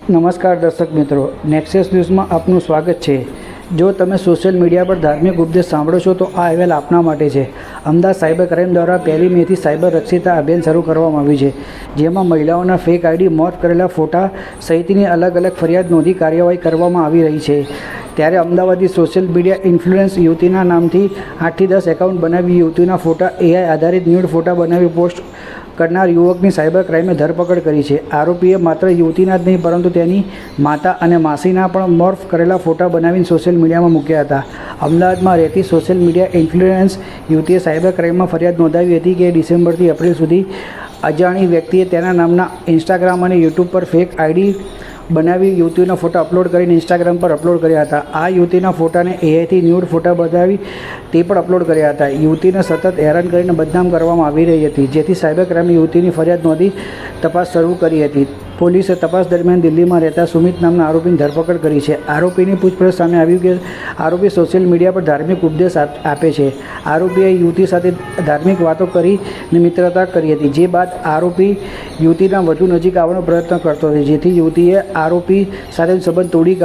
નમસ્કાર દર્શક મિત્રો, નેક્સસ ન્યૂઝમાં આપનું સ્વાગત છે। જો તમે સોશિયલ મીડિયા પર ધાર્મિક ઉપદેશ સાંભળો છો તો આ અહેવાલ આપના માટે છે। અમદાવાદ સાયબર ક્રાઇમ દ્વારા 1 મેથી સાયબર રક્ષિતા અભિયાન શરૂ કરવામાં આવ્યું છે, જેમાં મહિલાઓના ફેક આઈડી, મોર્ફ કરેલા ફોટા સહિતની અલગ અલગ ફરિયાદ નોંધી કાર્યવાહી કરવામાં આવી રહી છે। ત્યારે અમદાવાદની સોશિયલ મીડિયા ઇન્ફ્લુએન્સ યુવતીના નામથી 8 થી 10 એકાઉન્ટ બનાવી યુવતીના ફોટા AI આધારિત ન્યૂડ ફોટા બનાવી પોસ્ટ કરનાર યુવકની સાયબર ક્રાઇમે ધરપકડ કરી છે। આરોપીએ માત્ર યુવતીના જ નહીં પરંતુ તેની માતા અને માસીના પણ મોર્ફ કરેલા ફોટા બનાવીને સોશિયલ મીડિયામાં મૂક્યા હતા। અમદાવાદમાં રહેતી સોશિયલ મીડિયા ઇન્ફ્લુએન્સ યુવતીએ સાયબર ક્રાઇમમાં ફરિયાદ નોંધાવી હતી કે ડિસેમ્બરથી એપ્રિલ સુધી અજાણી વ્યક્તિએ તેના નામના ઇન્સ્ટાગ્રામ અને યુટ્યુબ પર ફેક આઈડી બનાવી યુવતીના ફોટા અપલોડ કરીને ઇન્સ્ટાગ્રામ પર અપલોડ કર્યા હતા। આ યુવતીના ફોટાને AIથી ન્યૂડ ફોટા બનાવી તે પણ અપલોડ કર્યા હતા। યુવતીને સતત હેરાન કરીને બદનામ કરવામાં આવી રહી હતી, જેથી સાયબર ક્રાઇમે યુવતીની ફરિયાદ નોંધી તપાસ શરૂ કરી હતી। પોલીસે તપાસ દરમિયાન દિલ્હીમાં રહેતા સુમિત નામના આરોપીની ધરપકડ કરી છે। આરોપીની પૂછપરછ સામે આવ્યું કે આરોપી સોશિયલ મીડિયા પર ધાર્મિક ઉપદેશ આપે છે। આરોપીએ યુવતી સાથે ધાર્મિક વાતો કરીને મિત્રતા કરી હતી, જે બાદ આરોપી યુવતીના વધુ નજીક આવવાનો પ્રયત્ન કરતો હતો, જેથી યુવતીએ આરોપી સાથેનો સંબંધ તોડી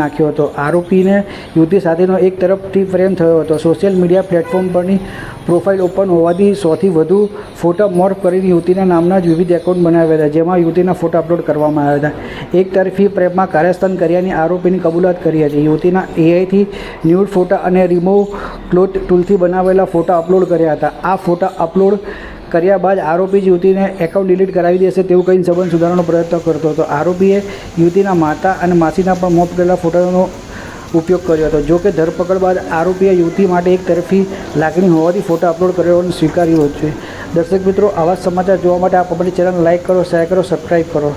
નાખ્યો હતો। આરોપીને યુવતી સાથેનો એક તરફથી પ્રેમ થયો હતો। સોશિયલ મીડિયા પ્લેટફોર્મ પરની પ્રોફાઇલ ઓપન હોવાથી 100થી વધુ ફોટા મોર્ફ કરીને યુવતીના નામના જ વિવિધ એકાઉન્ટ બનાવ્યા હતા, જેમાં યુવતીના ફોટા અપલોડ કરવામાં આવ્યા હતા। એક તરફી પ્રેમમાં કાર્યસ્થાન કર્યાની આરોપીની કબૂલાત કરી હતી। યુવતીના AIથી ન્યૂડ ફોટા અને રિમૂવ ક્લોથ ટૂલથી બનાવેલા ફોટા અપલોડ કર્યા હતા। આ ફોટા અપલોડ કર્યા બાદ આરોપી યુવતીને એકાઉન્ટ ડિલીટ કરાવી દેશે તેવું કહીને સંબંધ સુધારવાનો પ્રયત્ન કરતો હતો। આરોપીએ યુવતીના માતા અને માસીના પણ મોર્ફ કરેલા ફોટાનો ઉપયોગ કર્યો હતો। જો કે ધરપકડ બાદ આરોપીએ યુવતી માટે એક તરફી લાગણી હોવાથી ફોટા અપલોડ કરવાનું સ્વીકાર્યું છે। દર્શક મિત્રો, આવા સમાચાર જોવા માટે આપ અમારી ચેનલ લાઇક કરો, શેર કરો, સબસ્ક્રાઈબ કરો।